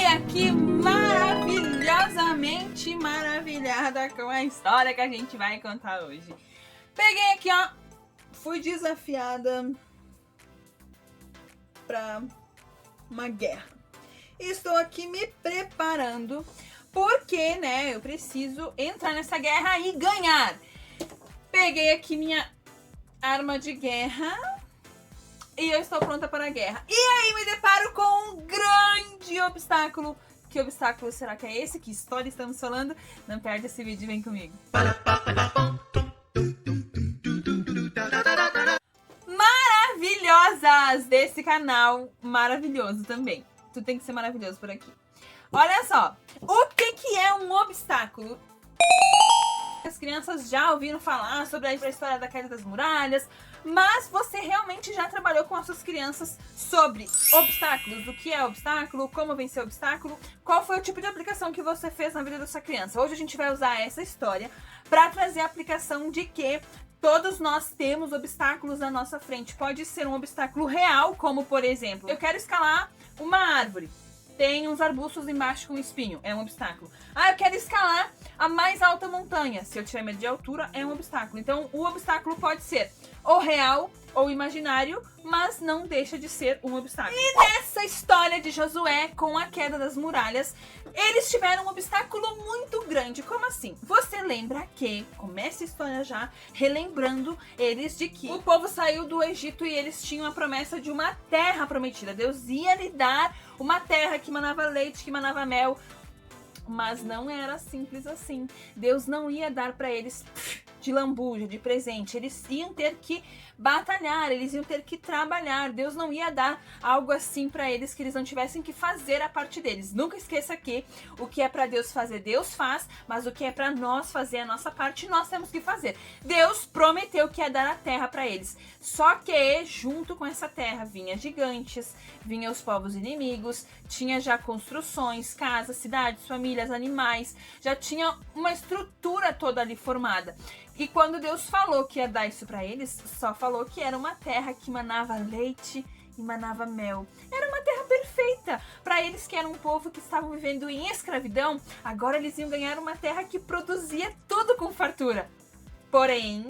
aqui maravilhosamente maravilhada com a história que a gente vai contar hoje. Peguei aqui, ó, fui desafiada para uma guerra. Estou aqui me preparando porque, né, eu preciso entrar nessa guerra e ganhar. Peguei aqui minha arma de guerra e eu estou pronta para a guerra. E aí me deparo com um grande obstáculo. Que obstáculo será que é esse? Que história estamos falando? Não perde esse vídeo, vem comigo. Maravilhosas desse canal, maravilhoso também. Tu tem que ser maravilhoso por aqui. Olha só, o que é um obstáculo? As crianças já ouviram falar sobre a história da queda das muralhas, mas você realmente já trabalhou com as suas crianças sobre obstáculos? O que é obstáculo? Como vencer obstáculo? Qual foi o tipo de aplicação que você fez na vida da sua criança? Hoje a gente vai usar essa história para trazer a aplicação de que todos nós temos obstáculos na nossa frente. Pode ser um obstáculo real, como por exemplo, eu quero escalar uma árvore. Tem uns arbustos embaixo com espinho, é um obstáculo. Ah, eu quero escalar a mais alta montanha. Se eu tiver medo de altura, é um obstáculo. Então, o obstáculo pode ser ou real ou imaginário, mas não deixa de ser um obstáculo. E nessa história de Josué com a queda das muralhas, eles tiveram um obstáculo muito grande. Como assim? Você lembra que, começa a história já, relembrando eles de que o povo saiu do Egito e eles tinham a promessa de uma terra prometida. Deus ia lhe dar uma terra que manava leite, que manava mel. Mas não era simples assim. Deus não ia dar para eles de lambuja, de presente. Eles iam ter que batalhar, eles iam ter que trabalhar. Deus não ia dar algo assim para eles que eles não tivessem que fazer a parte deles. Nunca esqueça que o que é para Deus fazer, Deus faz, mas o que é para nós fazer a nossa parte, nós temos que fazer. Deus prometeu que ia dar a terra para eles. Só que junto com essa terra vinha gigantes, vinha os povos inimigos, tinha já construções, casas, cidades, famílias, animais, já tinha uma estrutura toda ali formada. E quando Deus falou que ia dar isso para eles, só falou que era uma terra que manava leite e manava mel. Era uma terra perfeita. Para eles que eram um povo que estavam vivendo em escravidão, agora eles iam ganhar uma terra que produzia tudo com fartura. Porém,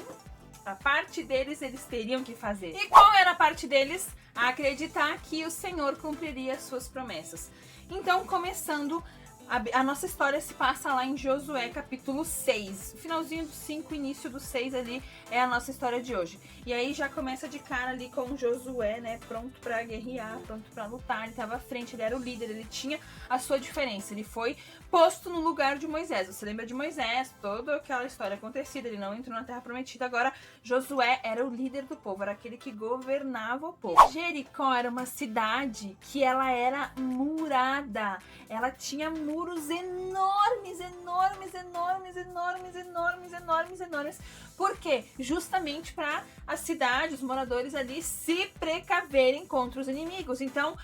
a parte deles eles teriam que fazer. E qual era a parte deles? Acreditar que o Senhor cumpriria as suas promessas. Então, começando, a nossa história se passa lá em Josué capítulo 6. Finalzinho do 5, início do 6 ali é a nossa história de hoje. E aí já começa de cara ali com Josué, né, pronto pra guerrear, pronto pra lutar. Ele tava à frente, ele era o líder, ele tinha a sua diferença. Ele foi posto no lugar de Moisés. Você lembra de Moisés, toda aquela história acontecida, ele não entrou na terra prometida. Agora Josué era o líder do povo, era aquele que governava o povo. Jericó era uma cidade que ela era murada. Ela tinha muros enormes, enormes, enormes, enormes, enormes, enormes, enormes. Por quê? Justamente para a cidade, os moradores ali se precaverem contra os inimigos. Então,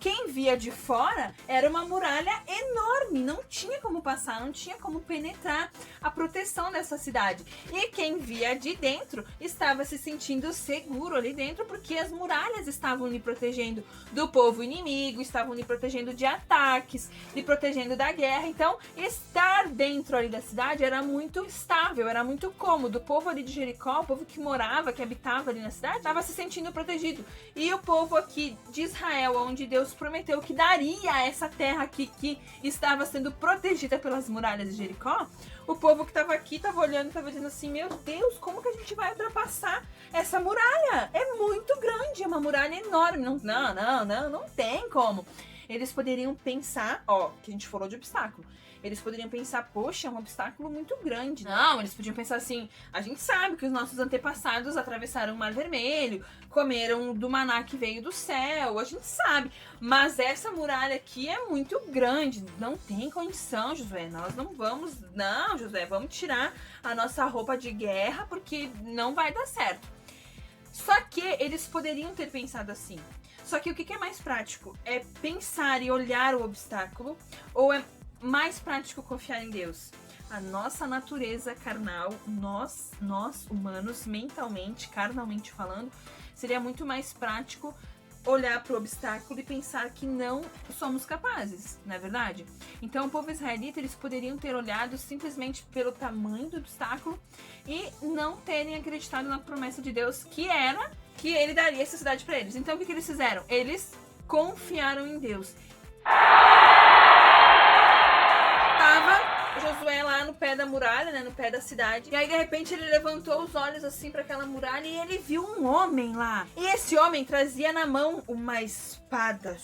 quem via de fora era uma muralha enorme, não tinha como passar, não tinha como penetrar a proteção dessa cidade. E quem via de dentro estava se sentindo seguro ali dentro, porque as muralhas estavam lhe protegendo do povo inimigo, estavam lhe protegendo de ataques, lhe protegendo da guerra. Então, estar dentro ali da cidade era muito estável, era muito cômodo. O povo ali de Jericó, o povo que morava, que habitava ali na cidade, estava se sentindo protegido. E o povo aqui de Israel, onde Deus prometeu que daria essa terra aqui que estava sendo protegida pelas muralhas de Jericó, o povo que estava aqui estava olhando e estava dizendo assim: meu Deus, como que a gente vai ultrapassar essa muralha? É muito grande, é uma muralha enorme. Não tem como. Eles poderiam pensar, ó, que a gente falou de obstáculo. Eles poderiam pensar, poxa, é um obstáculo muito grande. Não, eles podiam pensar assim, a gente sabe que os nossos antepassados atravessaram o Mar Vermelho, comeram do maná que veio do céu, a gente sabe. Mas essa muralha aqui é muito grande, não tem condição, Josué, nós não vamos... Não, Josué, vamos tirar a nossa roupa de guerra porque não vai dar certo. Só que eles poderiam ter pensado assim. Só que o que é mais prático? É pensar e olhar o obstáculo ou é mais prático confiar em Deus? A nossa natureza carnal, nós humanos, mentalmente, carnalmente falando, seria muito mais prático olhar para o obstáculo e pensar que não somos capazes, não é verdade? Então o povo israelita, eles poderiam ter olhado simplesmente pelo tamanho do obstáculo e não terem acreditado na promessa de Deus, que era que ele daria essa cidade para eles. Então o que eles fizeram? Eles confiaram em Deus. Tava Josué lá no pé da muralha, né, no pé da cidade. E aí, de repente, ele levantou os olhos assim para aquela muralha e ele viu um homem lá. E esse homem trazia na mão uma espada.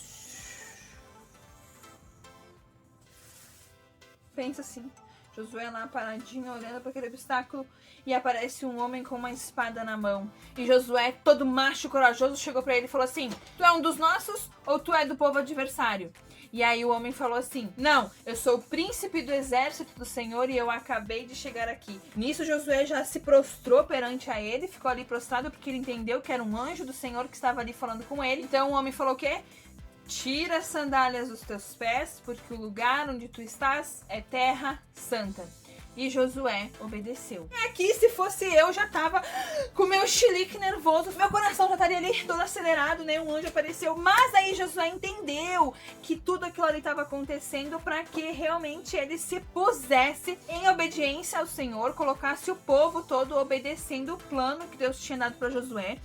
Pensa assim, Josué lá paradinho, olhando para aquele obstáculo, e aparece um homem com uma espada na mão. E Josué, todo macho e corajoso, chegou para ele e falou assim: tu é um dos nossos ou tu é do povo adversário? E aí o homem falou assim: não, eu sou o príncipe do exército do Senhor e eu acabei de chegar aqui. Nisso Josué já se prostrou perante a ele, ficou ali prostrado porque ele entendeu que era um anjo do Senhor que estava ali falando com ele. Então o homem falou o quê? Tira as sandálias dos teus pés, porque o lugar onde tu estás é terra santa. E Josué obedeceu. E aqui, se fosse eu, já tava com meu chilique nervoso, meu coração já estaria ali todo acelerado, né? Um anjo apareceu. Mas aí Josué entendeu que tudo aquilo ali estava acontecendo para que realmente ele se pusesse em obediência ao Senhor, colocasse o povo todo obedecendo o plano que Deus tinha dado para Josué,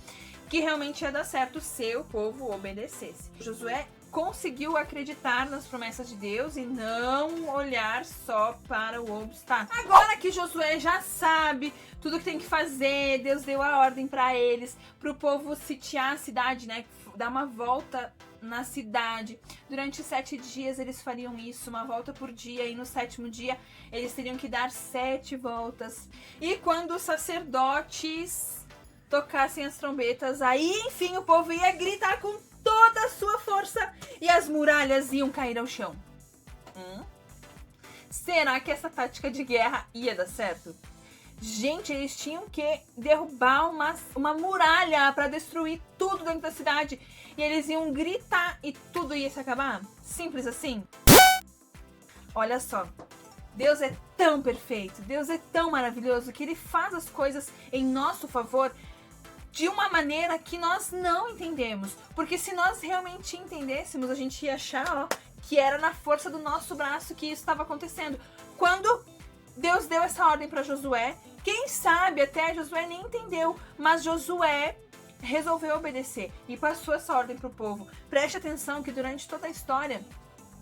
que realmente ia dar certo se o povo obedecesse. Josué conseguiu acreditar nas promessas de Deus e não olhar só para o obstáculo. Agora que Josué já sabe tudo que tem que fazer, Deus deu a ordem para eles, para o povo sitiar a cidade, né? Dar uma volta na cidade. Durante 7 dias eles fariam isso, uma volta por dia, e no 7º dia eles teriam que dar 7 voltas. E quando os sacerdotes tocassem as trombetas, aí enfim o povo ia gritar com toda a sua força e as muralhas iam cair ao chão. Será que essa tática de guerra ia dar certo? Gente, eles tinham que derrubar uma muralha para destruir tudo dentro da cidade. E eles iam gritar e tudo ia se acabar? Simples assim? Olha só. Deus é tão perfeito, Deus é tão maravilhoso que Ele faz as coisas em nosso favor de uma maneira que nós não entendemos. Porque se nós realmente entendêssemos, a gente ia achar, ó, que era na força do nosso braço que isso estava acontecendo. Quando Deus deu essa ordem para Josué, quem sabe até Josué nem entendeu, mas Josué resolveu obedecer e passou essa ordem para o povo. Preste atenção que durante toda a história,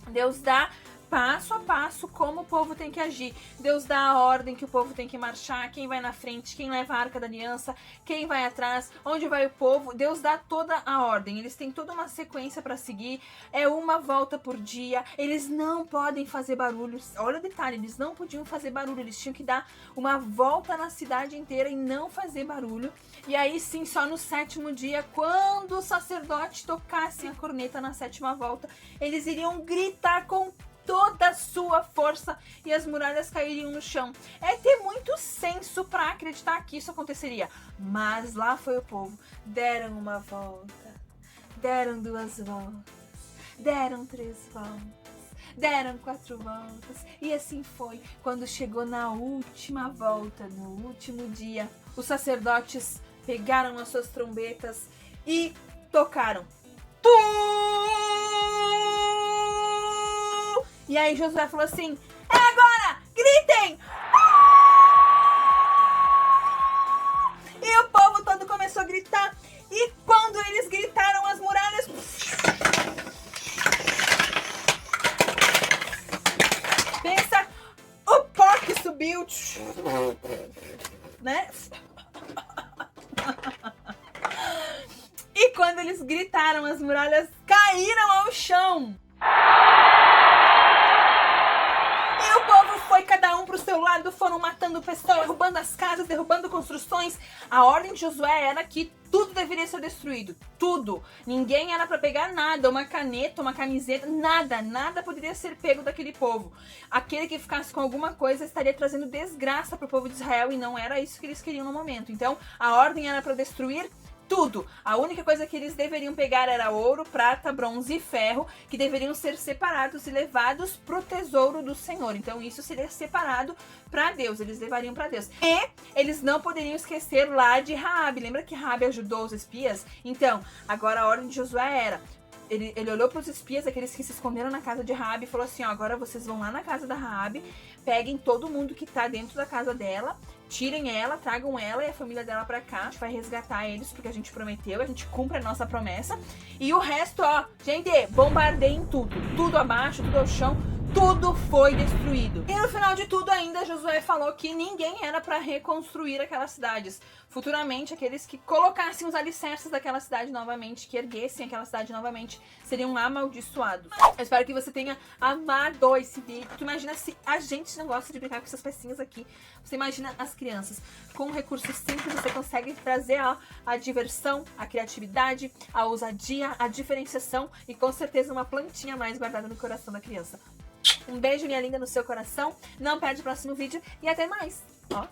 Deus dá passo a passo como o povo tem que agir. Deus dá a ordem que o povo tem que marchar, quem vai na frente, quem leva a Arca da Aliança, quem vai atrás, onde vai o povo. Deus dá toda a ordem. Eles têm toda uma sequência para seguir. É uma volta por dia. Eles não podem fazer barulho. Olha o detalhe, eles não podiam fazer barulho. Eles tinham que dar uma volta na cidade inteira e não fazer barulho. E aí sim, só no 7º dia, quando o sacerdote tocasse a corneta na 7ª volta, eles iriam gritar com toda a sua força e as muralhas cairiam no chão. É ter muito senso para acreditar que isso aconteceria. Mas lá foi o povo. Deram uma volta, deram 2 voltas, deram 3 voltas, deram 4 voltas. E assim foi. Quando chegou na última volta, no último dia, os sacerdotes pegaram as suas trombetas e tocaram. E aí Josué falou assim: é agora! Gritem! E o povo todo começou a gritar. E quando eles gritaram, as muralhas... Pensa, o pó que subiu. Né? E quando eles gritaram, as muralhas caíram ao chão. Foi cada um pro seu lado, foram matando pessoas, derrubando as casas, derrubando construções. A ordem de Josué era que tudo deveria ser destruído. Tudo. Ninguém era para pegar nada, uma caneta, uma camiseta, nada poderia ser pego daquele povo. Aquele que ficasse com alguma coisa estaria trazendo desgraça pro povo de Israel e não era isso que eles queriam no momento. Então, a ordem era para destruir tudo. A única coisa que eles deveriam pegar era ouro, prata, bronze e ferro, que deveriam ser separados e levados pro tesouro do Senhor. Então isso seria separado para Deus, eles levariam para Deus. E eles não poderiam esquecer lá de Raabe. Lembra que Raabe ajudou os espias? Então, agora a ordem de Josué era... Ele olhou para os espias, aqueles que se esconderam na casa de Raabe, e falou assim, ó, agora vocês vão lá na casa da Raabe, peguem todo mundo que tá dentro da casa dela, tirem ela, tragam ela e a família dela pra cá, a gente vai resgatar eles, porque a gente prometeu, a gente cumpre a nossa promessa, e o resto, ó, gente, bombardeiem tudo, tudo abaixo, tudo ao chão, tudo foi destruído. E no final de tudo ainda, Josué falou que ninguém era para reconstruir aquelas cidades. Futuramente, aqueles que colocassem os alicerces daquela cidade novamente, que erguessem aquela cidade novamente, seriam amaldiçoados. Eu espero que você tenha amado esse vídeo. Tu imagina se a gente não gosta de brincar com essas pecinhas aqui. Você imagina as crianças. Com um recurso simples, você consegue trazer a diversão, a criatividade, a ousadia, a diferenciação e com certeza uma plantinha a mais guardada no coração da criança. Um beijo, minha linda, no seu coração. Não perde o próximo vídeo e até mais. Ó.